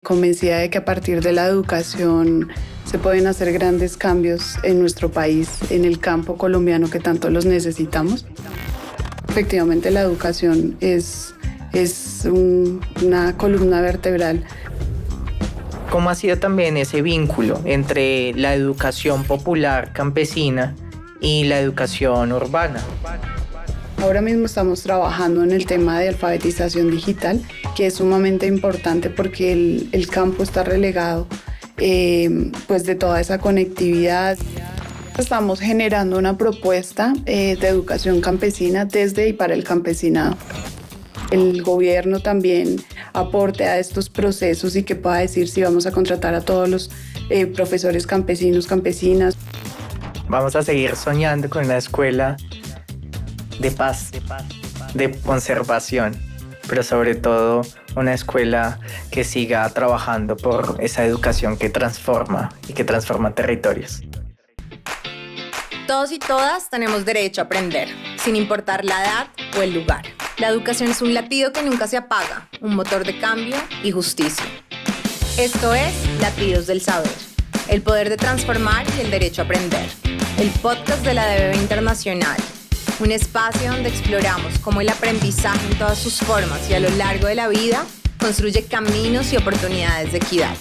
convencida de que a partir de la educación se pueden hacer grandes cambios en nuestro país, en el campo colombiano que tanto los necesitamos. Efectivamente, la educación es una columna vertebral. ¿Cómo ha sido también ese vínculo entre la educación popular campesina y la educación urbana? Ahora mismo estamos trabajando en el tema de alfabetización digital, que es sumamente importante porque el campo está relegado pues de toda esa conectividad. Estamos generando una propuesta de educación campesina desde y para el campesinado. El gobierno también aporte a estos procesos y que pueda decir si vamos a contratar a todos los profesores campesinos, campesinas. Vamos a seguir soñando con una escuela de paz, de conservación, pero sobre todo una escuela que siga trabajando por esa educación que transforma y que transforma territorios. Todos y todas tenemos derecho a aprender, sin importar la edad o el lugar. La educación es un latido que nunca se apaga, un motor de cambio y justicia. Esto es Latidos del Saber, el poder de transformar y el derecho a aprender. El podcast de la DBB Internacional, un espacio donde exploramos cómo el aprendizaje en todas sus formas y a lo largo de la vida construye caminos y oportunidades de equidad.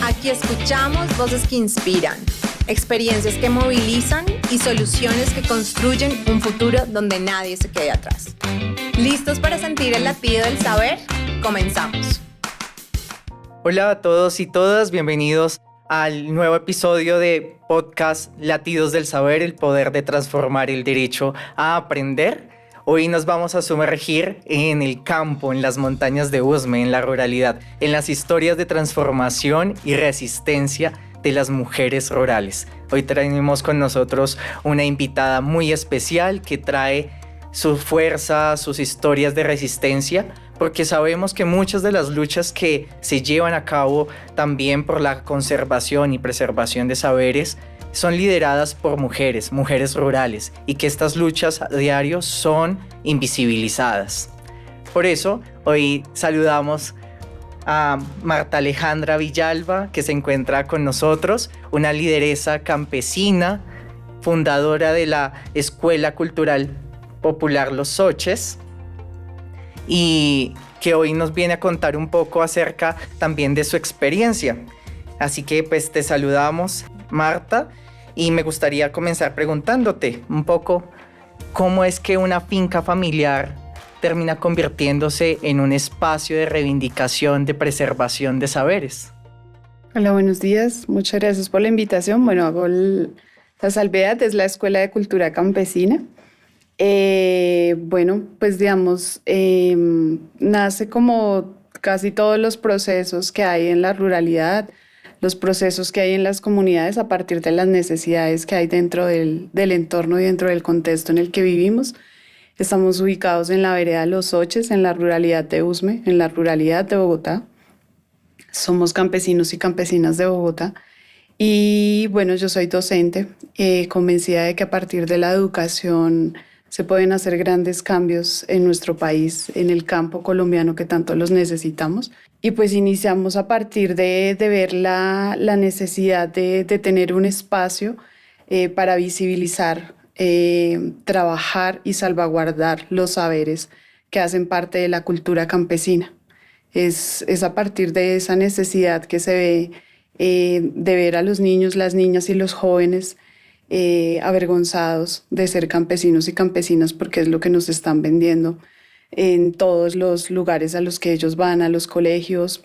Aquí escuchamos voces que inspiran, experiencias que movilizan y soluciones que construyen un futuro donde nadie se quede atrás. ¿Listos para sentir el latido del saber? Comenzamos. Hola a todos y todas, bienvenidos al nuevo episodio de podcast Latidos del Saber, el poder de transformar el derecho a aprender. Hoy nos vamos a sumergir en el campo, en las montañas de Usme, en la ruralidad, en las historias de transformación y resistencia de las mujeres rurales. Hoy tenemos con nosotros una invitada muy especial que trae su fuerza, sus historias de resistencia, porque sabemos que muchas de las luchas que se llevan a cabo también por la conservación y preservación de saberes son lideradas por mujeres rurales, y que estas luchas a diario son invisibilizadas. Por eso, hoy saludamos a Marta Alejandra Villalba, que se encuentra con nosotros, una lideresa campesina, fundadora de la Escuela Cultural Popular Los Soches, y que hoy nos viene a contar un poco acerca también de su experiencia. Así que pues te saludamos, Marta, y me gustaría comenzar preguntándote un poco cómo es que una finca familiar termina convirtiéndose en un espacio de reivindicación, de preservación de saberes. Hola, buenos días. Muchas gracias por la invitación. Bueno, hago la salvedad, es la Escuela de Cultura Campesina. Bueno, pues digamos, nace como casi todos los procesos que hay en la ruralidad, los procesos que hay en las comunidades a partir de las necesidades que hay dentro del entorno y dentro del contexto en el que vivimos. Estamos ubicados en la vereda Los Soches, en la ruralidad de Usme, en la ruralidad de Bogotá. Somos campesinos y campesinas de Bogotá. Y bueno, yo soy docente, convencida de que a partir de la educación se pueden hacer grandes cambios en nuestro país, en el campo colombiano que tanto los necesitamos. Y pues iniciamos a partir de ver la necesidad de tener un espacio para visibilizar, trabajar y salvaguardar los saberes que hacen parte de la cultura campesina. Es a partir de esa necesidad que se ve de ver a los niños, las niñas y los jóvenes avergonzados de ser campesinos y campesinas, porque es lo que nos están vendiendo en todos los lugares a los que ellos van, a los colegios.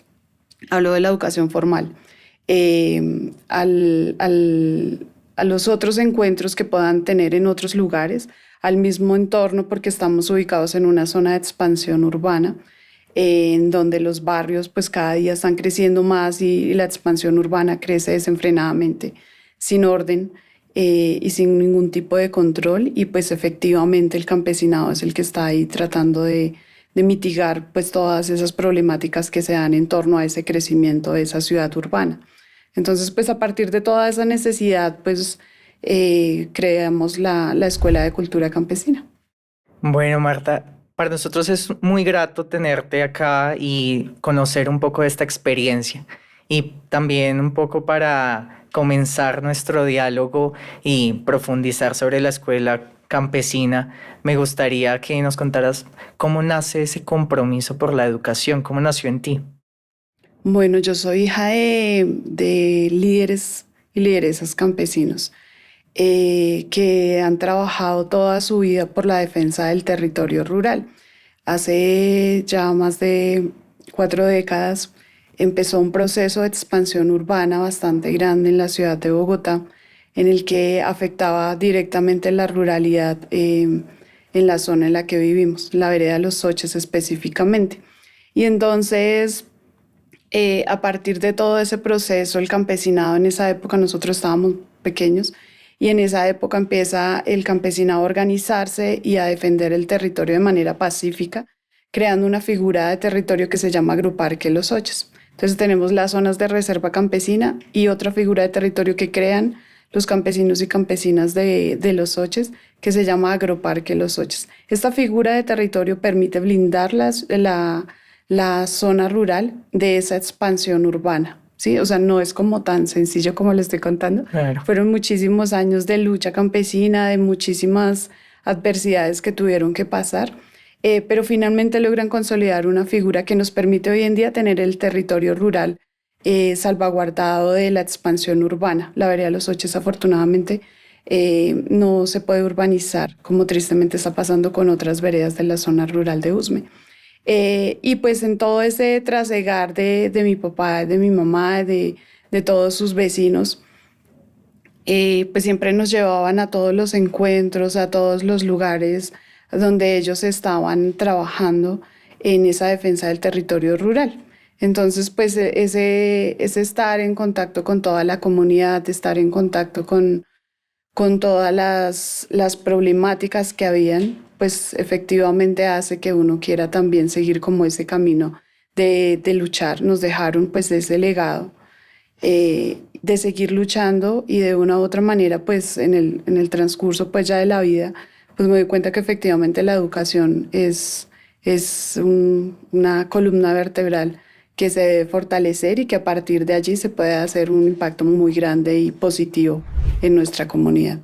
Hablo de la educación formal. A los otros encuentros que puedan tener en otros lugares, al mismo entorno, porque estamos ubicados en una zona de expansión urbana, en donde los barrios pues cada día están creciendo más y la expansión urbana crece desenfrenadamente, sin orden y sin ningún tipo de control, y pues efectivamente el campesinado es el que está ahí tratando de mitigar pues todas esas problemáticas que se dan en torno a ese crecimiento de esa ciudad urbana. Entonces pues a partir de toda esa necesidad pues creamos la Escuela de Cultura Campesina. Bueno, Marta, para nosotros es muy grato tenerte acá y conocer un poco de esta experiencia. Y también un poco para comenzar nuestro diálogo y profundizar sobre la escuela campesina, me gustaría que nos contaras cómo nace ese compromiso por la educación, cómo nació en ti. Bueno, yo soy hija de líderes y lideresas campesinos que han trabajado toda su vida por la defensa del territorio rural. Hace ya más de 4 décadas empezó un proceso de expansión urbana bastante grande en la ciudad de Bogotá, en el que afectaba directamente la ruralidad en la zona en la que vivimos, la vereda de Los Soches específicamente. Y entonces, a partir de todo ese proceso, el campesinado en esa época, nosotros estábamos pequeños, y en esa época empieza el campesinado a organizarse y a defender el territorio de manera pacífica, creando una figura de territorio que se llama Agroparque Los Soches. Entonces tenemos las zonas de reserva campesina y otra figura de territorio que crean los campesinos y campesinas de Los Soches, que se llama Agroparque Los Soches. Esta figura de territorio permite blindar la zona rural de esa expansión urbana. ¿Sí? O sea, no es como tan sencillo como le estoy contando. Claro. Fueron muchísimos años de lucha campesina, de muchísimas adversidades que tuvieron que pasar, pero finalmente logran consolidar una figura que nos permite hoy en día tener el territorio rural salvaguardado de la expansión urbana. La vereda de Los Soches, afortunadamente, no se puede urbanizar, como tristemente está pasando con otras veredas de la zona rural de Usme. Y pues en todo ese trasegar de mi papá, de mi mamá, de todos sus vecinos, pues siempre nos llevaban a todos los encuentros, a todos los lugares donde ellos estaban trabajando en esa defensa del territorio rural. Entonces, pues ese estar en contacto con toda la comunidad, estar en contacto con todas las problemáticas que habían, pues efectivamente hace que uno quiera también seguir como ese camino de luchar. Nos dejaron pues ese legado de seguir luchando y de una u otra manera pues en el transcurso pues ya de la vida pues me doy cuenta que efectivamente la educación es una columna vertebral que se debe fortalecer y que a partir de allí se puede hacer un impacto muy grande y positivo en nuestra comunidad.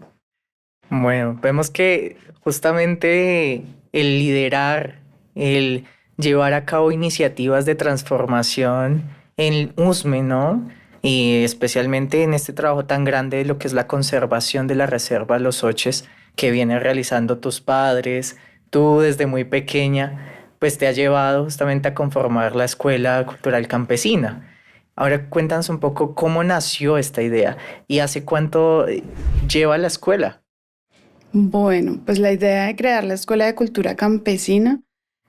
Bueno, vemos que justamente el liderar, el llevar a cabo iniciativas de transformación en USME, ¿no? Y especialmente en este trabajo tan grande de lo que es la conservación de la reserva Los Soches que vienen realizando tus padres, tú desde muy pequeña, pues te ha llevado justamente a conformar la Escuela Cultural Campesina. Ahora cuéntanos un poco cómo nació esta idea y hace cuánto lleva la escuela. Bueno, pues la idea de crear la Escuela de Cultura Campesina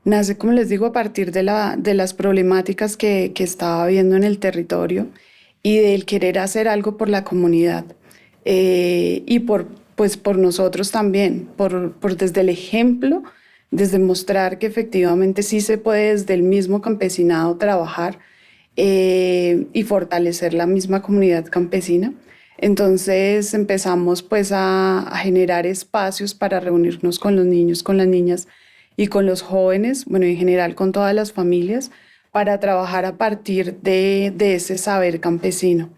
nace, como les digo, a partir de las problemáticas que estaba viendo en el territorio y del querer hacer algo por la comunidad y pues por nosotros también, por desde el ejemplo, desde mostrar que efectivamente sí se puede desde el mismo campesinado trabajar y fortalecer la misma comunidad campesina. Entonces empezamos pues a generar espacios para reunirnos con los niños, con las niñas y con los jóvenes, bueno, en general con todas las familias, para trabajar a partir de ese saber campesino.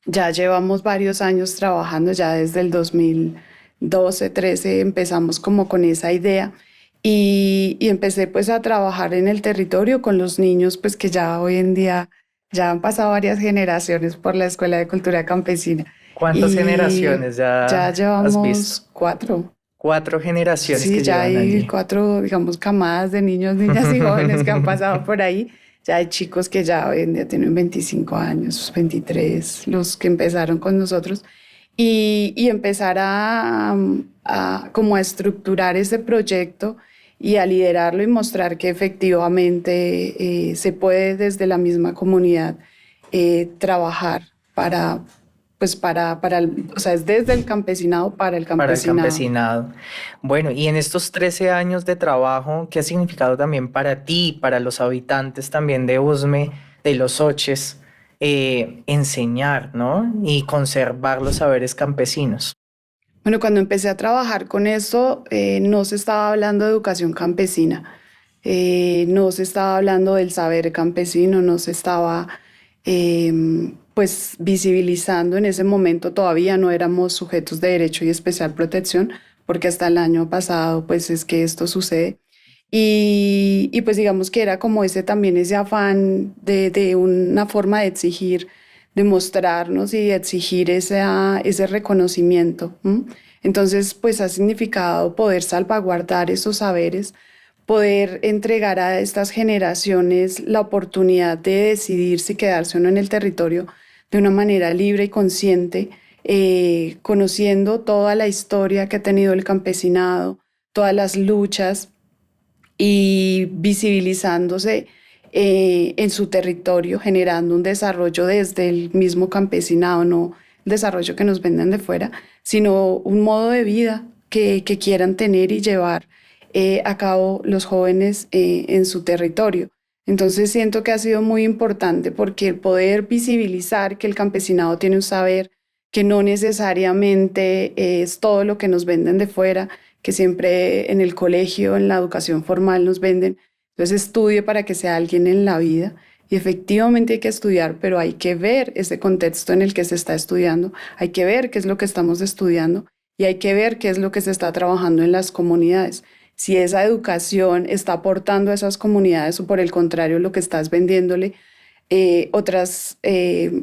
Ya llevamos varios años trabajando, ya desde el 2012, 13 empezamos como con esa idea y empecé pues a trabajar en el territorio con los niños pues que ya hoy en día ya han pasado varias generaciones por la Escuela de Cultura Campesina. ¿Cuántas Y generaciones ya ya has visto? llevamos 4. 4 generaciones Sí, que ya llevan hay allí. 4, digamos, camadas de niños, niñas y jóvenes que han pasado por ahí. Ya hay chicos que ya hoy en día tienen 25 años, 23, los que empezaron con nosotros. Y empezar como a estructurar ese proyecto y a liderarlo y mostrar que efectivamente se puede desde la misma comunidad trabajar o sea, es desde el campesinado para el Para el campesinado. campesinado. Bueno, y en estos 13 años de trabajo, ¿qué ha significado también para ti, para los habitantes también de Usme, de Los Soches, enseñar, ¿no? Y conservar los saberes campesinos? Bueno, cuando empecé a trabajar con esto, no se estaba hablando de educación campesina. no se estaba hablando del saber campesino, no se estaba pues visibilizando en ese momento, todavía no éramos sujetos de derecho y especial protección, porque hasta el año pasado pues es que esto sucede. Y pues digamos que era como ese también ese afán de una forma de exigir, de mostrarnos y de exigir ese reconocimiento. ¿M? Entonces pues ha significado poder salvaguardar esos saberes, poder entregar a estas generaciones la oportunidad de decidir si quedarse o no en el territorio de una manera libre y consciente, conociendo toda la historia que ha tenido el campesinado, todas las luchas y visibilizándose en su territorio, generando un desarrollo desde el mismo campesinado, no el desarrollo que nos venden de fuera, sino un modo de vida que quieran tener y llevar a cabo los jóvenes en su territorio. Entonces siento que ha sido muy importante porque el poder visibilizar que el campesinado tiene un saber que no necesariamente es todo lo que nos venden de fuera, que siempre en el colegio, en la educación formal nos venden. Entonces estudie para que sea alguien en la vida. Y efectivamente hay que estudiar, pero hay que ver ese contexto en el que se está estudiando, hay que ver qué es lo que estamos estudiando y hay que ver qué es lo que se está trabajando en las comunidades. Si esa educación está aportando a esas comunidades o por el contrario lo que estás vendiéndole otras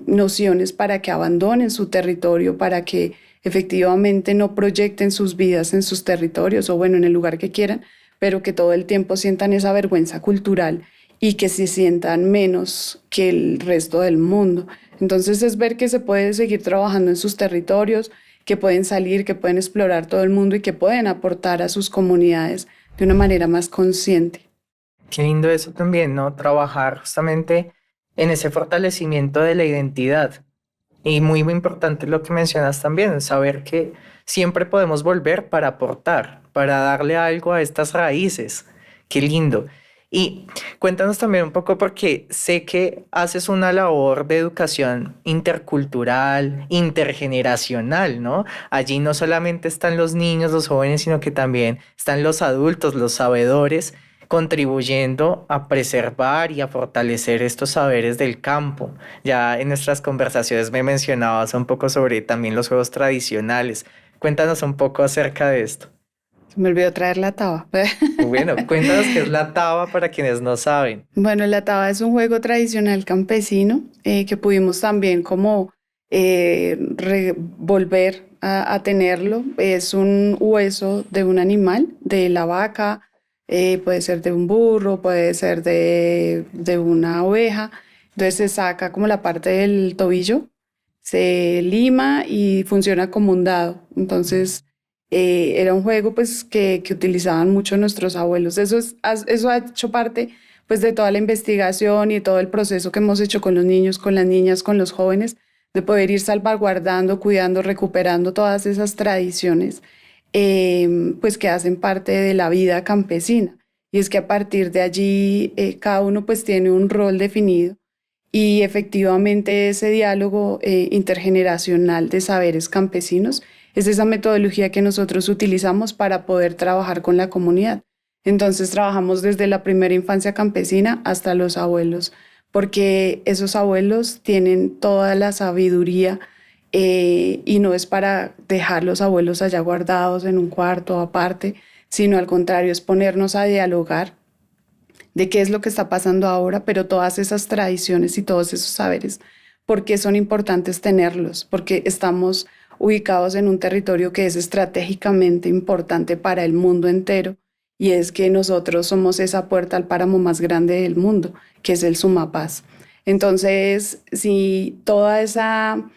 nociones para que abandonen su territorio, para que efectivamente no proyecten sus vidas en sus territorios o bueno, en el lugar que quieran, pero que todo el tiempo sientan esa vergüenza cultural y que se sientan menos que el resto del mundo. Entonces es ver que se puede seguir trabajando en sus territorios, que pueden salir, que pueden explorar todo el mundo y que pueden aportar a sus comunidades de una manera más consciente. Qué lindo eso también, ¿no? Trabajar justamente en ese fortalecimiento de la identidad. Y muy importante lo que mencionas también, saber que siempre podemos volver para aportar, para darle algo a estas raíces. Qué lindo. Y cuéntanos también un poco porque sé que haces una labor de educación intercultural, intergeneracional, ¿no? Allí no solamente están los niños, los jóvenes, sino que también están los adultos, los sabedores, contribuyendo a preservar y a fortalecer estos saberes del campo. Ya en nuestras conversaciones me mencionabas un poco sobre también los juegos tradicionales. Cuéntanos un poco acerca de esto. Me olvidó traer la taba. Bueno, cuéntanos qué es la taba para quienes no saben. Bueno, la taba es un juego tradicional campesino que pudimos también como volver a tenerlo. Es un hueso de un animal, de la vaca, puede ser de un burro, puede ser de una oveja. Entonces se saca como la parte del tobillo, se lima y funciona como un dado. Entonces era un juego pues que utilizaban mucho nuestros abuelos. Eso ha hecho parte pues de toda la investigación y todo el proceso que hemos hecho con los niños, con las niñas, con los jóvenes, de poder ir salvaguardando, cuidando, recuperando todas esas tradiciones pues que hacen parte de la vida campesina. Y es que a partir de allí cada uno pues tiene un rol definido y efectivamente ese diálogo intergeneracional de saberes campesinos es esa metodología que nosotros utilizamos para poder trabajar con la comunidad. Entonces trabajamos desde la primera infancia campesina hasta los abuelos, porque esos abuelos tienen toda la sabiduría y no es para dejar los abuelos allá guardados en un cuarto aparte, sino al contrario, es ponernos a dialogar de qué es lo que está pasando ahora, pero todas esas tradiciones y todos esos saberes, ¿por qué son importantes tenerlos? Porque estamos ubicados en un territorio que es estratégicamente importante para el mundo entero y es que nosotros somos esa puerta al páramo más grande del mundo, que es el Sumapaz. Entonces, si toda esa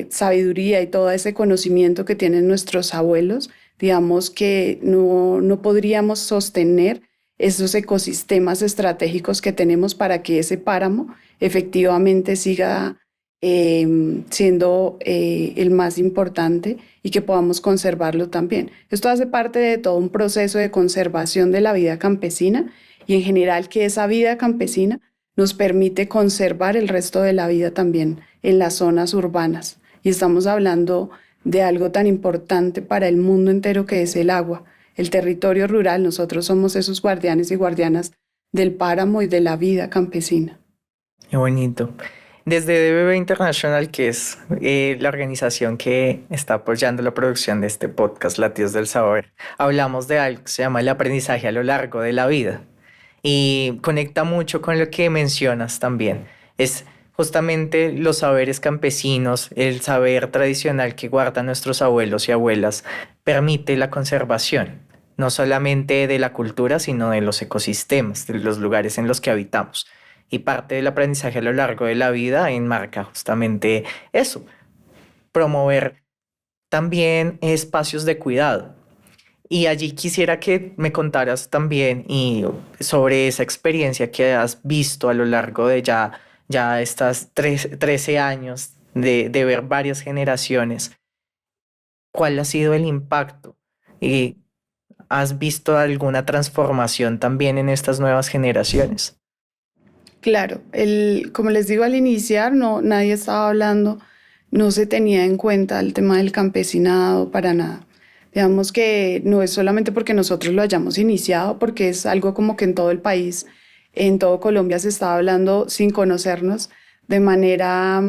sabiduría y todo ese conocimiento que tienen nuestros abuelos, digamos que no podríamos sostener esos ecosistemas estratégicos que tenemos para que ese páramo efectivamente siga siendo el más importante y que podamos conservarlo también. Esto hace parte de todo un proceso de conservación de la vida campesina y en general que esa vida campesina nos permite conservar el resto de la vida también en las zonas urbanas. Y estamos hablando de algo tan importante para el mundo entero que es el agua. el territorio rural. Nosotros somos esos guardianes y guardianas del páramo y de la vida campesina. Qué bonito. Desde DBB International, que es la organización que está apoyando la producción de este podcast, Latidos del Saber, hablamos de algo que se llama el aprendizaje a lo largo de la vida. Y conecta mucho con lo que mencionas también. Es justamente los saberes campesinos, el saber tradicional que guardan nuestros abuelos y abuelas, permite la conservación, no solamente de la cultura, sino de los ecosistemas, de los lugares en los que habitamos. Y parte del aprendizaje a lo largo de la vida enmarca justamente eso, promover también espacios de cuidado. Y allí quisiera que me contaras también sobre esa experiencia que has visto a lo largo de ya estas 13 años de ver varias generaciones. ¿Cuál ha sido el impacto? ¿Y has visto alguna transformación también en estas nuevas generaciones? Claro, como les digo al iniciar, nadie estaba hablando, no se tenía en cuenta el tema del campesinado para nada. Digamos que no es solamente porque nosotros lo hayamos iniciado, porque es algo como que en todo el país, en todo Colombia se estaba hablando sin conocernos, de manera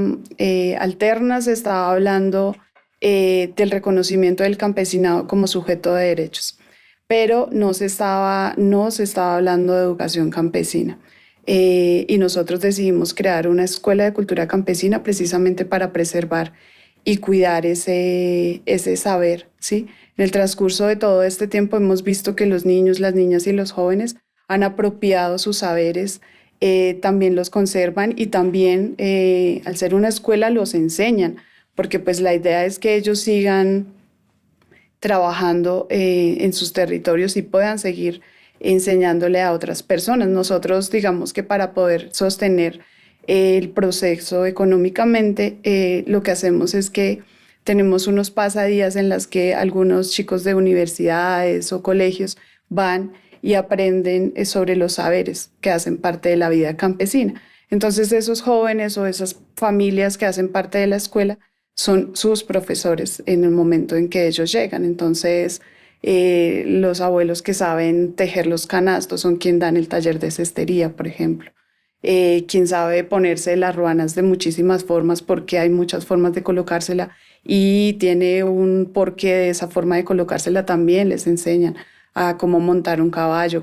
alterna se estaba hablando del reconocimiento del campesinado como sujeto de derechos, pero no se estaba hablando de educación campesina. Y nosotros decidimos crear una escuela de cultura campesina precisamente para preservar y cuidar ese saber, ¿sí? En el transcurso de todo este tiempo hemos visto que los niños, las niñas y los jóvenes han apropiado sus saberes, también los conservan y también al ser una escuela los enseñan, porque pues la idea es que ellos sigan trabajando en sus territorios y puedan seguir enseñándole a otras personas. Nosotros, digamos que para poder sostener el proceso económicamente, lo que hacemos es que tenemos unos pasadías en las que algunos chicos de universidades o colegios van y aprenden sobre los saberes que hacen parte de la vida campesina. Entonces esos jóvenes o esas familias que hacen parte de la escuela son sus profesores en el momento en que ellos llegan. Entonces los abuelos que saben tejer los canastos son quien dan el taller de cestería, por ejemplo. Quien sabe ponerse las ruanas de muchísimas formas, porque hay muchas formas de colocársela y tiene un porqué de esa forma de colocársela, también les enseñan a cómo montar un caballo,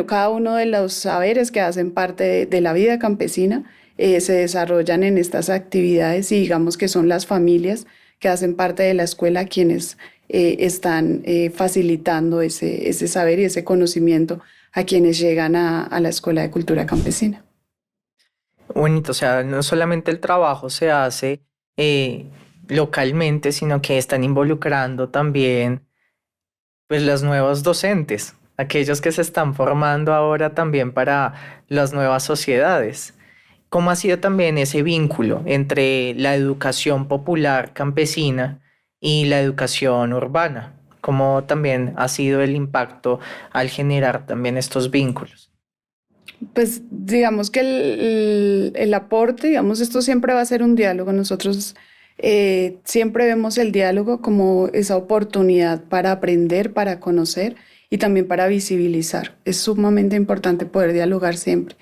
cada uno de los saberes que hacen parte de la vida campesina se desarrollan en estas actividades y digamos que son las familias que hacen parte de la escuela quienes están facilitando ese saber y ese conocimiento a quienes llegan a la Escuela de Cultura Campesina. Bonito, o sea, no solamente el trabajo se hace localmente, sino que están involucrando también pues los nuevos docentes, aquellos que se están formando ahora también para las nuevas sociedades. ¿Cómo ha sido también ese vínculo entre la educación popular campesina y la educación urbana? ¿Cómo también ha sido el impacto al generar también estos vínculos? Pues digamos que el aporte, digamos, esto siempre va a ser un diálogo. Nosotros siempre vemos el diálogo como esa oportunidad para aprender, para conocer y también para visibilizar. Es sumamente importante poder dialogar siempre,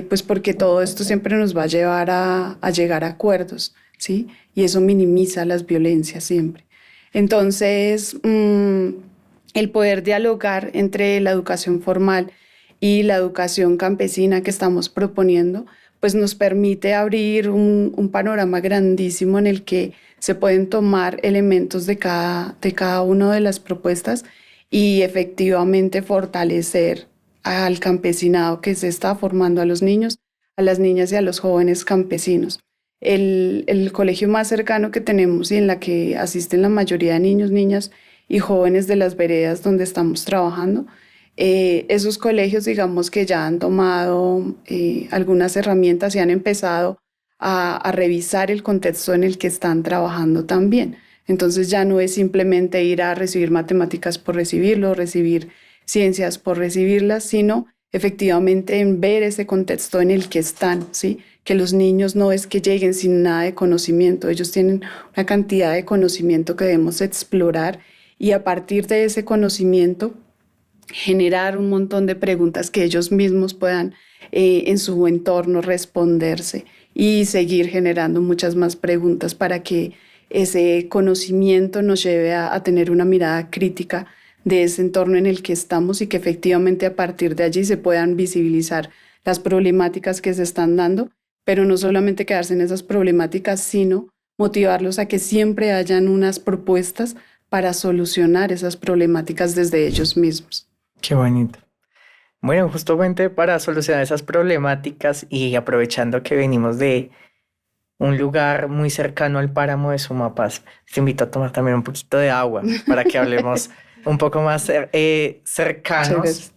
pues porque todo esto siempre nos va a llevar a llegar a acuerdos, ¿sí? Y eso minimiza las violencias siempre. Entonces, el poder dialogar entre la educación formal y la educación campesina que estamos proponiendo, pues nos permite abrir un panorama grandísimo en el que se pueden tomar elementos de cada una de las propuestas y efectivamente fortalecer al campesinado que se está formando, a los niños, a las niñas y a los jóvenes campesinos. El colegio más cercano que tenemos y en la que asisten la mayoría de niños, niñas y jóvenes de las veredas donde estamos trabajando, esos colegios, digamos que ya han tomado algunas herramientas y han empezado a revisar el contexto en el que están trabajando también. Entonces ya no es simplemente ir a recibir matemáticas por recibirlo, recibir ciencias por recibirlas, sino efectivamente en ver ese contexto en el que están, ¿sí? Que los niños no es que lleguen sin nada de conocimiento, ellos tienen una cantidad de conocimiento que debemos explorar y a partir de ese conocimiento generar un montón de preguntas que ellos mismos puedan en su entorno responderse y seguir generando muchas más preguntas para que ese conocimiento nos lleve a tener una mirada crítica de ese entorno en el que estamos y que efectivamente a partir de allí se puedan visibilizar las problemáticas que se están dando, pero no solamente quedarse en esas problemáticas, sino motivarlos a que siempre hayan unas propuestas para solucionar esas problemáticas desde ellos mismos. Qué bonito. Bueno, justamente para solucionar esas problemáticas y aprovechando que venimos de un lugar muy cercano al páramo de Sumapaz, te invito a tomar también un poquito de agua para que hablemos un poco más cercanos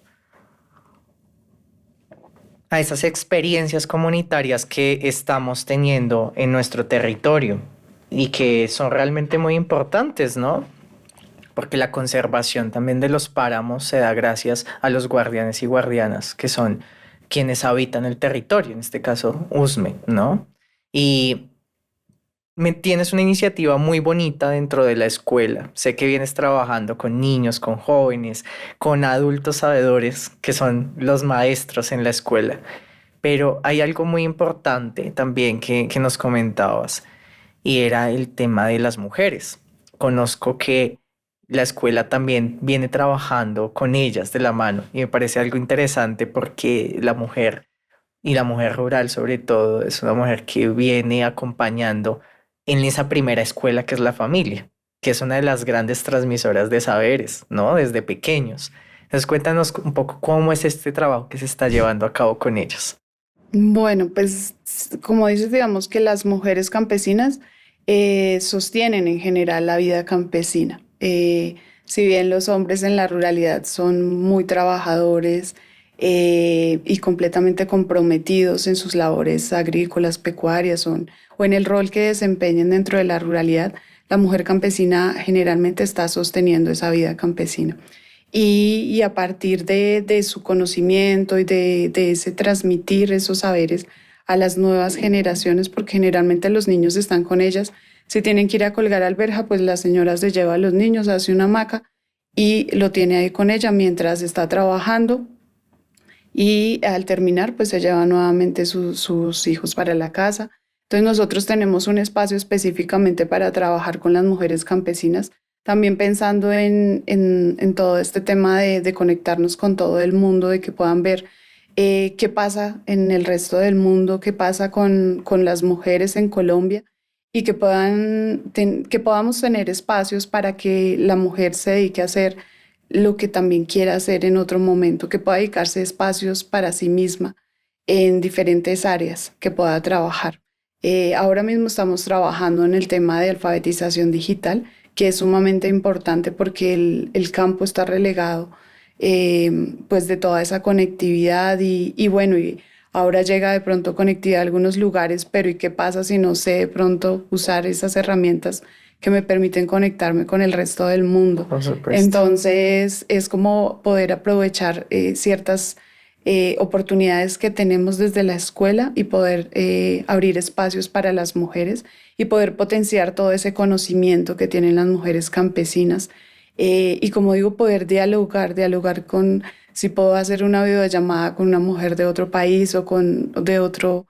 a esas experiencias comunitarias que estamos teniendo en nuestro territorio y que son realmente muy importantes, ¿no? Porque la conservación también de los páramos se da gracias a los guardianes y guardianas, que son quienes habitan el territorio, en este caso USME, ¿no? Y tienes una iniciativa muy bonita dentro de la escuela. Sé que vienes trabajando con niños, con jóvenes, con adultos sabedores, que son los maestros en la escuela. Pero hay algo muy importante también que nos comentabas, y era el tema de las mujeres. Conozco que la escuela también viene trabajando con ellas de la mano y me parece algo interesante porque la mujer y la mujer rural sobre todo es una mujer que viene acompañando en esa primera escuela que es la familia, que es una de las grandes transmisoras de saberes, ¿no? Desde pequeños. Entonces cuéntanos un poco cómo es este trabajo que se está llevando a cabo con ellos. Bueno, pues como dices, digamos que las mujeres campesinas sostienen en general la vida campesina. Si bien los hombres en la ruralidad son muy trabajadores y completamente comprometidos en sus labores agrícolas, pecuarias o en el rol que desempeñen dentro de la ruralidad, la mujer campesina generalmente está sosteniendo esa vida campesina. Y a partir de su conocimiento y de ese transmitir esos saberes a las nuevas generaciones, porque generalmente los niños están con ellas. Si tienen que ir a colgar alberja, pues la señora se lleva a los niños, hace una hamaca y lo tiene ahí con ella mientras está trabajando. Y al terminar, pues se lleva nuevamente sus hijos para la casa. Entonces nosotros tenemos un espacio específicamente para trabajar con las mujeres campesinas, también pensando en todo este tema de conectarnos con todo el mundo, de que puedan ver qué pasa en el resto del mundo, qué pasa con las mujeres en Colombia y que que podamos tener espacios para que la mujer se dedique a hacer lo que también quiera hacer en otro momento, que pueda dedicarse a espacios para sí misma en diferentes áreas que pueda trabajar. Ahora mismo estamos trabajando en el tema de alfabetización digital, que es sumamente importante porque el campo está relegado pues de toda esa conectividad y bueno, y ahora llega de pronto conectividad a algunos lugares, pero ¿y qué pasa si no sé de pronto usar esas herramientas que me permiten conectarme con el resto del mundo? Por supuesto. Entonces es como poder aprovechar ciertas oportunidades que tenemos desde la escuela y poder abrir espacios para las mujeres y poder potenciar todo ese conocimiento que tienen las mujeres campesinas. Y como digo, poder dialogar con, si puedo hacer una videollamada con una mujer de otro país o de otro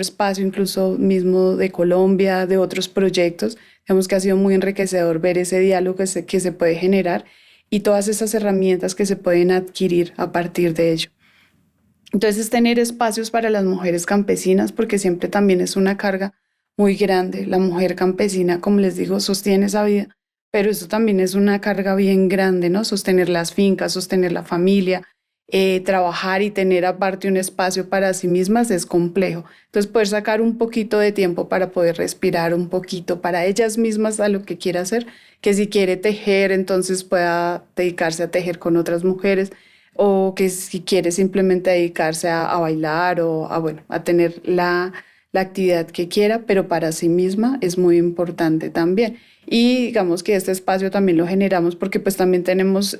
espacio, incluso mismo de Colombia, de otros proyectos. Digamos que ha sido muy enriquecedor ver ese diálogo que se puede generar y todas esas herramientas que se pueden adquirir a partir de ello. Entonces, tener espacios para las mujeres campesinas, porque siempre también es una carga muy grande. La mujer campesina, como les digo, sostiene esa vida, pero eso también es una carga bien grande, ¿no? Sostener las fincas, sostener la familia, trabajar y tener aparte un espacio para sí mismas es complejo. Entonces, poder sacar un poquito de tiempo para poder respirar un poquito para ellas mismas a lo que quiera hacer, que si quiere tejer, entonces pueda dedicarse a tejer con otras mujeres, o que si quiere simplemente dedicarse a bailar o bueno, a tener la actividad que quiera, pero para sí misma es muy importante también. Y digamos que este espacio también lo generamos porque pues también tenemos,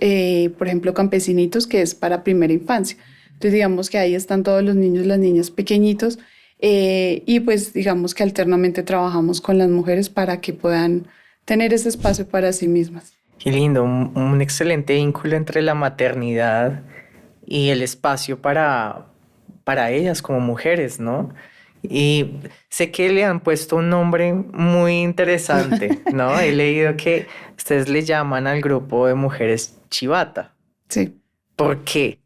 por ejemplo, campesinitos, que es para primera infancia. Entonces digamos que ahí están todos los niños, las niñas pequeñitos, y pues digamos que alternamente trabajamos con las mujeres para que puedan tener ese espacio para sí mismas. Qué lindo, un excelente vínculo entre la maternidad y el espacio para ellas como mujeres, ¿no? Y sé que le han puesto un nombre muy interesante, ¿no? He leído que ustedes le llaman al grupo de mujeres chivata. Sí. ¿Por qué?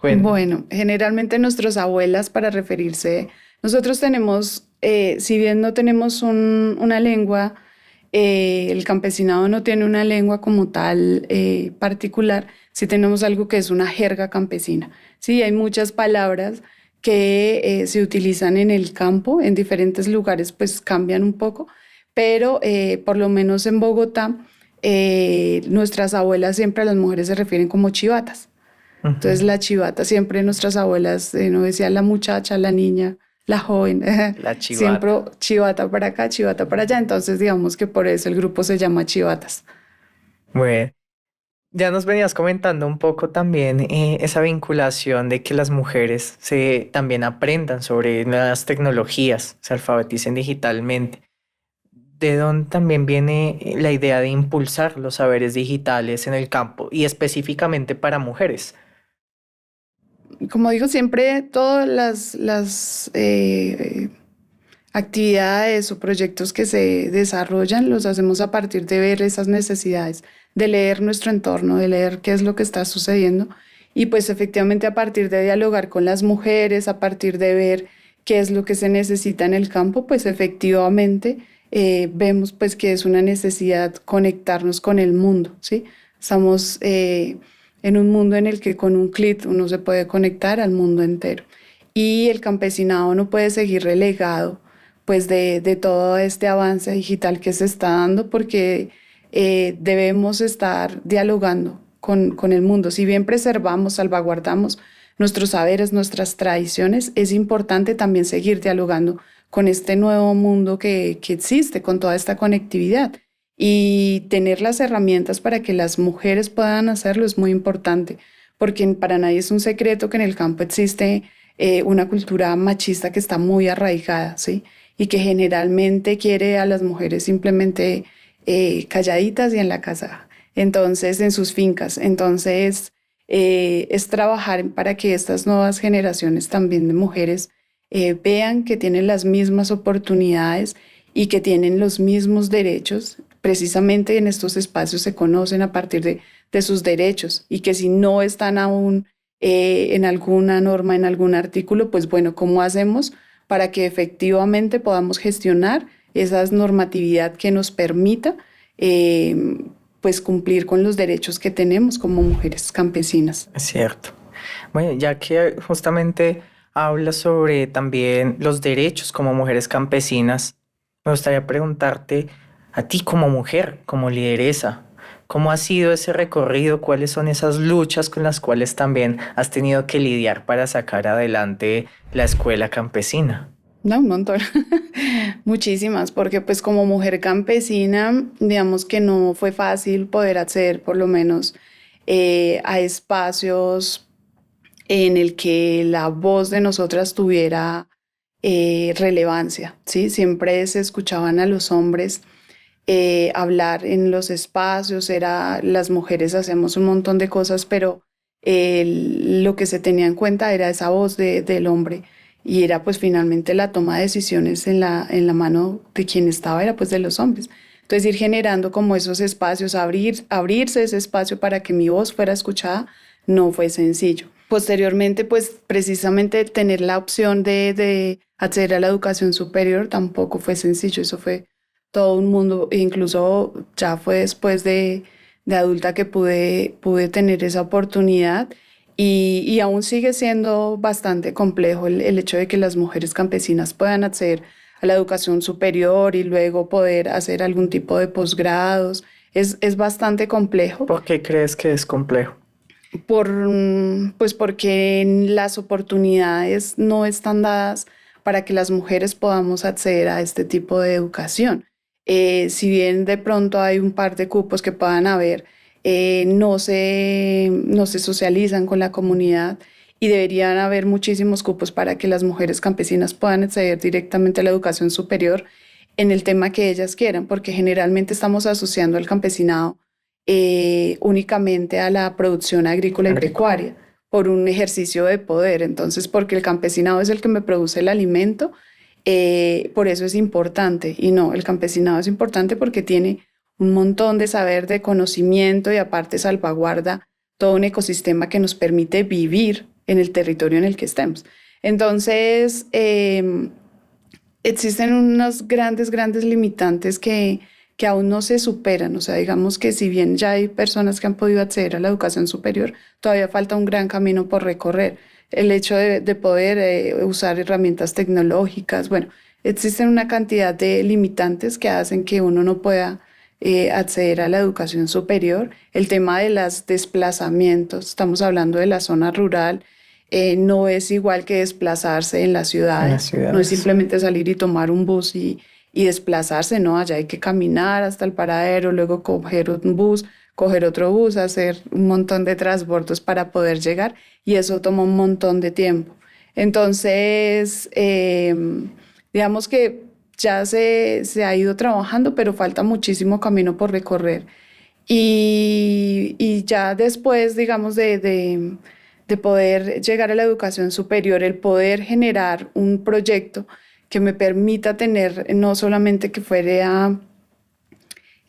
Bueno, Bueno, generalmente nuestras abuelas para referirse, nosotros tenemos, si bien no tenemos una lengua, el campesinado no tiene una lengua como tal particular, sí tenemos algo que es una jerga campesina. Sí, hay muchas palabras que se utilizan en el campo, en diferentes lugares pues cambian un poco, pero por lo menos en Bogotá, nuestras abuelas siempre a las mujeres se refieren como chivatas. Entonces ujú, la chivata, siempre nuestras abuelas, no decía la muchacha, la niña, la joven, la siempre chivata. chivata para acá, chivata para allá. Entonces digamos que por eso el grupo se llama Chivatas. Bueno, ya nos venías comentando un poco también esa vinculación de que las mujeres se también aprendan sobre nuevas tecnologías, se alfabeticen digitalmente. ¿De dónde también viene la idea de impulsar los saberes digitales en el campo y específicamente para mujeres? Como digo, siempre todas las actividades o proyectos que se desarrollan los hacemos a partir de ver esas necesidades, de leer nuestro entorno, de leer qué es lo que está sucediendo y pues efectivamente a partir de dialogar con las mujeres, a partir de ver qué es lo que se necesita en el campo, pues efectivamente vemos pues que es una necesidad conectarnos con el mundo, ¿sí? Estamos en un mundo en el que con un clic uno se puede conectar al mundo entero y el campesinado no puede seguir relegado pues de todo este avance digital que se está dando porque debemos estar dialogando con el mundo. Si bien preservamos, salvaguardamos nuestros saberes, nuestras tradiciones, es importante también seguir dialogando con este nuevo mundo que existe, con toda esta conectividad. Y tener las herramientas para que las mujeres puedan hacerlo es muy importante, porque para nadie es un secreto que en el campo existe una cultura machista que está muy arraigada, ¿sí? Y que generalmente quiere a las mujeres simplemente calladitas y en la casa, entonces en sus fincas. Entonces es trabajar para que estas nuevas generaciones también de mujeres vean que tienen las mismas oportunidades y que tienen los mismos derechos. Precisamente en estos espacios se conocen a partir de sus derechos y que si no están aún en alguna norma, en algún artículo, pues bueno, ¿cómo hacemos para que efectivamente podamos gestionar esa normatividad que nos permita pues cumplir con los derechos que tenemos como mujeres campesinas? Es cierto. Bueno, ya que justamente hablas sobre también los derechos como mujeres campesinas, me gustaría preguntarte a ti como mujer, como lideresa, ¿cómo ha sido ese recorrido? ¿Cuáles son esas luchas con las cuales también has tenido que lidiar para sacar adelante la escuela campesina? No, un montón. Muchísimas, porque pues como mujer campesina, digamos que no fue fácil poder acceder por lo menos a espacios en el que la voz de nosotras tuviera relevancia, ¿sí? Siempre se escuchaban a los hombres hablar en los espacios, era, las mujeres hacemos un montón de cosas, pero lo que se tenía en cuenta era esa voz del hombre y era pues finalmente la toma de decisiones en la mano de quien estaba, era pues de los hombres. Entonces ir generando como esos espacios, abrirse ese espacio para que mi voz fuera escuchada, no fue sencillo. Posteriormente, pues precisamente tener la opción de acceder a la educación superior tampoco fue sencillo, eso fue todo un mundo, e incluso ya fue después de adulta que pude tener esa oportunidad y aún sigue siendo bastante complejo el hecho de que las mujeres campesinas puedan acceder a la educación superior y luego poder hacer algún tipo de posgrados. Es bastante complejo ¿Por qué crees que es complejo? pues porque las oportunidades no están dadas para que las mujeres podamos acceder a este tipo de educación. Si bien de pronto hay un par de cupos que puedan haber, no se socializan con la comunidad y deberían haber muchísimos cupos para que las mujeres campesinas puedan acceder directamente a la educación superior en el tema que ellas quieran, porque generalmente estamos asociando al campesinado únicamente a la producción agrícola y pecuaria por un ejercicio de poder. Entonces, porque el campesinado es el que me produce el alimento, por eso es importante. Y no, el campesinado es importante porque tiene un montón de saber, de conocimiento y aparte salvaguarda todo un ecosistema que nos permite vivir en el territorio en el que estemos. Entonces, existen unos grandes limitantes que aún no se superan. O sea, digamos que si bien ya hay personas que han podido acceder a la educación superior, todavía falta un gran camino por recorrer. El hecho de poder usar herramientas tecnológicas, bueno, existen una cantidad de limitantes que hacen que uno no pueda acceder a la educación superior. El tema de los desplazamientos, estamos hablando de la zona rural, no es igual que desplazarse en las ciudades. No es simplemente salir y tomar un bus y desplazarse, ¿no? Allá hay que caminar hasta el paradero, luego coger un bus, coger otro bus, hacer un montón de transbordos para poder llegar y eso toma un montón de tiempo. Entonces, digamos que ya se ha ido trabajando, pero falta muchísimo camino por recorrer. Y ya después, digamos, de poder llegar a la educación superior, el poder generar un proyecto que me permita tener no solamente que fuera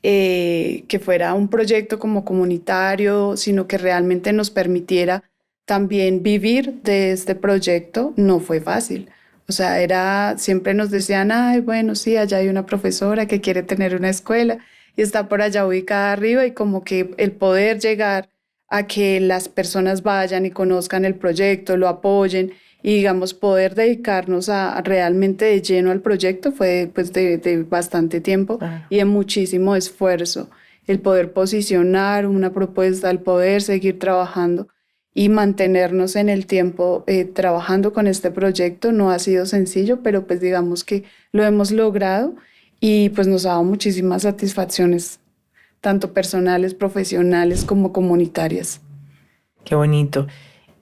un proyecto como comunitario, sino que realmente nos permitiera también vivir de este proyecto, no fue fácil. O sea, siempre nos decían, ay, bueno, sí, allá hay una profesora que quiere tener una escuela y está por allá ubicada arriba y como que el poder llegar a que las personas vayan y conozcan el proyecto, lo apoyen y digamos poder dedicarnos a realmente de lleno al proyecto fue pues de bastante tiempo y de muchísimo esfuerzo. El poder posicionar una propuesta, el poder seguir trabajando y mantenernos en el tiempo trabajando con este proyecto no ha sido sencillo, pero pues digamos que lo hemos logrado y pues nos ha dado muchísimas satisfacciones, tanto personales, profesionales como comunitarias. Qué bonito.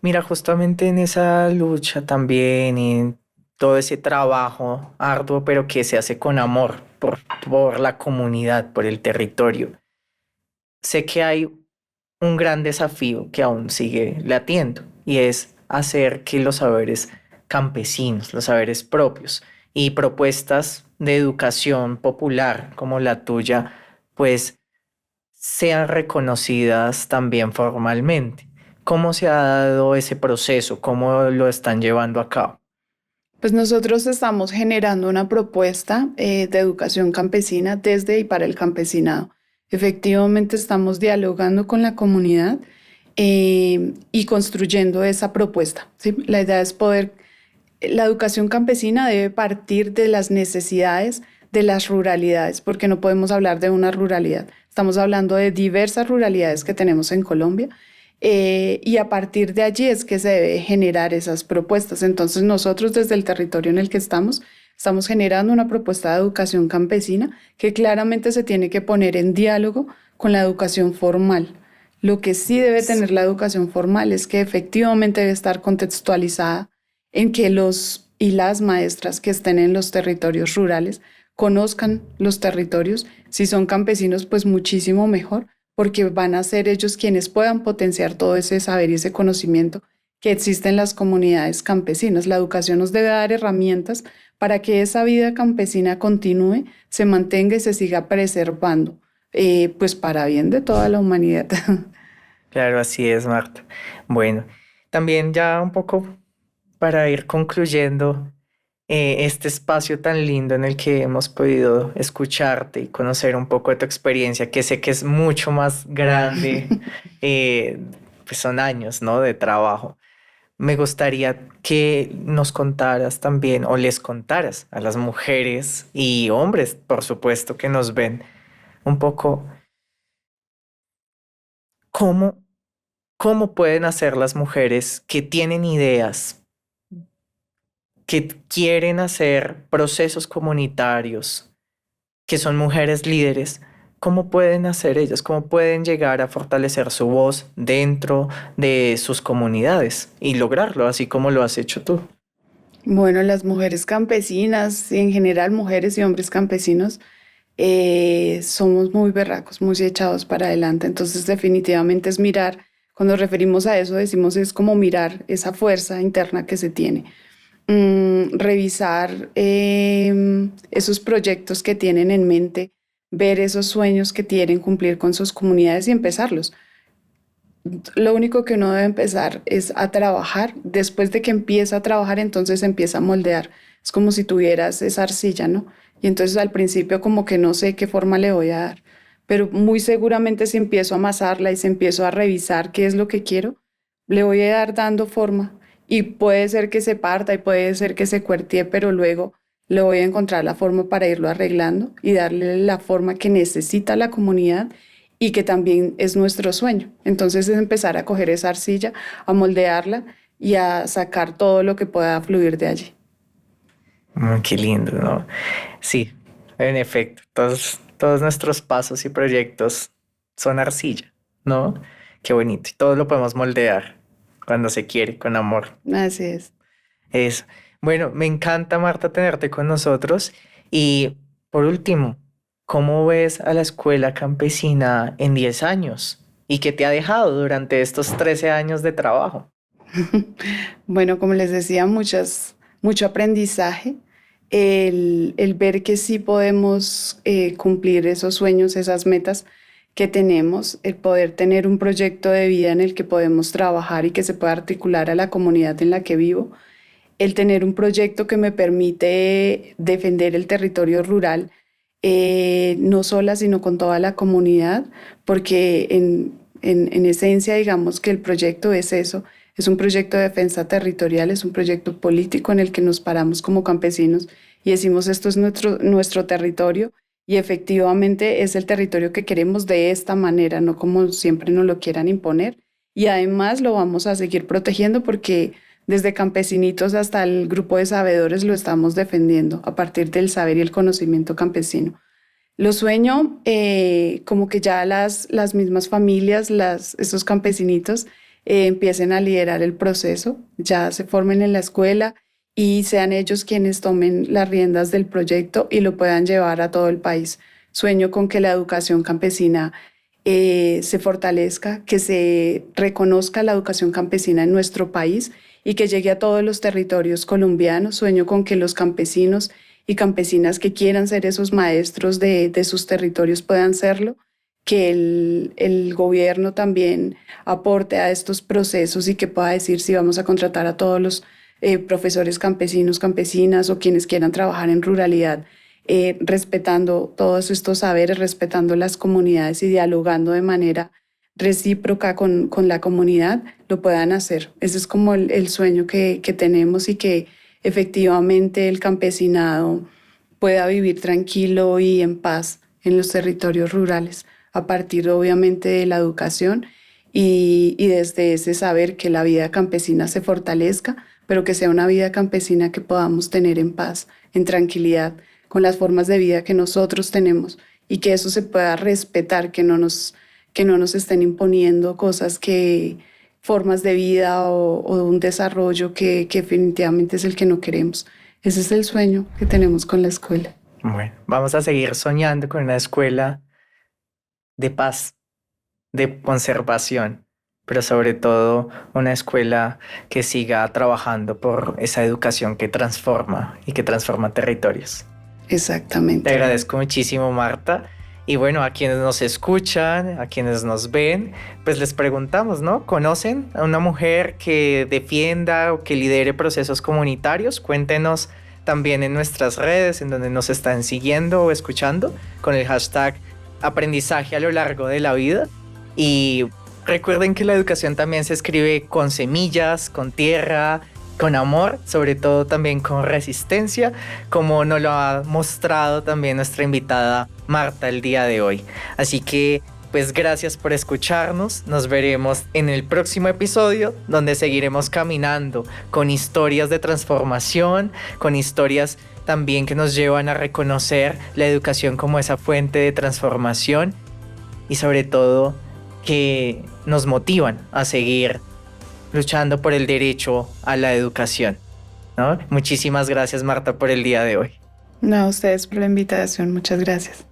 Mira, justamente en esa lucha también, en todo ese trabajo arduo, pero que se hace con amor por la comunidad, por el territorio. Sé que hay un gran desafío que aún sigue latiendo y es hacer que los saberes campesinos, los saberes propios y propuestas de educación popular como la tuya, pues sean reconocidas también formalmente. ¿Cómo se ha dado ese proceso? ¿Cómo lo están llevando a cabo? Pues nosotros estamos generando una propuesta de educación campesina desde y para el campesinado. Efectivamente estamos dialogando con la comunidad y construyendo esa propuesta, ¿sí? La idea es la educación campesina debe partir de las necesidades de las ruralidades, porque no podemos hablar de una ruralidad. Estamos hablando de diversas ruralidades que tenemos en Colombia y a partir de allí es que se debe generar esas propuestas. Entonces nosotros desde el territorio en el que estamos generando una propuesta de educación campesina que claramente se tiene que poner en diálogo con la educación formal. Lo que sí debe tener la educación formal es que efectivamente debe estar contextualizada en que los y las maestras que estén en los territorios rurales conozcan los territorios. Si son campesinos, pues muchísimo mejor, porque van a ser ellos quienes puedan potenciar todo ese saber y ese conocimiento que existe en las comunidades campesinas. La educación nos debe dar herramientas para que esa vida campesina continúe, se mantenga y se siga preservando, pues para bien de toda la humanidad. Claro, así es, Marta. Bueno, también ya un poco para ir concluyendo este espacio tan lindo en el que hemos podido escucharte y conocer un poco de tu experiencia, que sé que es mucho más grande, pues son años, ¿no? De trabajo. Me gustaría que nos contaras también o les contaras a las mujeres y hombres, por supuesto, que nos ven un poco cómo, cómo pueden hacer las mujeres que tienen ideas, que quieren hacer procesos comunitarios, que son mujeres líderes. ¿Cómo pueden hacer ellas? ¿Cómo pueden llegar a fortalecer su voz dentro de sus comunidades y lograrlo, así como lo has hecho tú? Bueno, las mujeres campesinas y en general mujeres y hombres campesinos somos muy berracos, muy echados para adelante. Entonces definitivamente es mirar, cuando referimos a eso decimos es como mirar esa fuerza interna que se tiene. Revisar esos proyectos que tienen en mente, ver esos sueños que quieren cumplir con sus comunidades y empezarlos. Lo único que uno debe empezar es a trabajar. Después de que empieza a trabajar, entonces empieza a moldear. Es como si tuvieras esa arcilla, ¿no? Y entonces al principio como que no sé qué forma le voy a dar, pero muy seguramente si empiezo a amasarla y si empiezo a revisar qué es lo que quiero, le voy a dar dando forma. Y puede ser que se parta y puede ser que se cuertie, pero luego le voy a encontrar la forma para irlo arreglando y darle la forma que necesita la comunidad y que también es nuestro sueño. Entonces es empezar a coger esa arcilla, a moldearla y a sacar todo lo que pueda fluir de allí. Qué lindo, ¿no? Sí, en efecto, todos nuestros pasos y proyectos son arcilla, ¿no? Qué bonito. Y todo lo podemos moldear cuando se quiere, con amor. Así es. Eso. Bueno, me encanta, Marta, tenerte con nosotros. Y por último, ¿cómo ves a la escuela campesina en 10 años? ¿Y qué te ha dejado durante estos 13 años de trabajo? Bueno, como les decía, mucho aprendizaje, el ver que sí podemos cumplir esos sueños, esas metas que tenemos, el poder tener un proyecto de vida en el que podemos trabajar y que se pueda articular a la comunidad en la que vivo, el tener un proyecto que me permite defender el territorio rural, no sola, sino con toda la comunidad, porque en esencia, digamos que el proyecto es eso, es un proyecto de defensa territorial, es un proyecto político en el que nos paramos como campesinos y decimos esto es nuestro territorio y efectivamente es el territorio que queremos de esta manera, no como siempre nos lo quieran imponer. Y además lo vamos a seguir protegiendo porque desde campesinitos hasta el grupo de sabedores lo estamos defendiendo a partir del saber y el conocimiento campesino. Lo sueño como que ya las mismas familias, esos campesinitos, empiecen a liderar el proceso, ya se formen en la escuela y sean ellos quienes tomen las riendas del proyecto y lo puedan llevar a todo el país. Sueño con que la educación campesina se fortalezca, que se reconozca la educación campesina en nuestro país y que llegue a todos los territorios colombianos. Sueño con que los campesinos y campesinas que quieran ser esos maestros de sus territorios puedan serlo, que el gobierno también aporte a estos procesos y que pueda decir si vamos a contratar a todos los profesores campesinos, campesinas o quienes quieran trabajar en ruralidad, respetando todos estos saberes, respetando las comunidades y dialogando de manera recíproca con la comunidad, lo puedan hacer. Ese es como el sueño que tenemos y que efectivamente el campesinado pueda vivir tranquilo y en paz en los territorios rurales, a partir obviamente de la educación y desde ese saber que la vida campesina se fortalezca, pero que sea una vida campesina que podamos tener en paz, en tranquilidad, con las formas de vida que nosotros tenemos y que eso se pueda respetar, que no nos estén imponiendo cosas formas de vida o un desarrollo que definitivamente es el que no queremos. Ese es el sueño que tenemos con la escuela. Bueno, vamos a seguir soñando con una escuela de paz, de conservación, pero sobre todo una escuela que siga trabajando por esa educación que transforma y que transforma territorios. Exactamente. Te agradezco muchísimo, Marta. Y bueno, a quienes nos escuchan, a quienes nos ven, pues les preguntamos, ¿no? ¿Conocen a una mujer que defienda o que lidere procesos comunitarios? Cuéntenos también en nuestras redes, en donde nos están siguiendo o escuchando, con el hashtag aprendizaje a lo largo de la vida. Y recuerden que la educación también se escribe con semillas, con tierra, con amor, sobre todo también con resistencia, como nos lo ha mostrado también nuestra invitada Marta el día de hoy. Así que, pues gracias por escucharnos. Nos veremos en el próximo episodio, donde seguiremos caminando con historias de transformación, con historias también que nos llevan a reconocer la educación como esa fuente de transformación y sobre todo que nos motivan a seguir luchando por el derecho a la educación, ¿no? Muchísimas gracias, Marta, por el día de hoy. No, a ustedes por la invitación. Muchas gracias.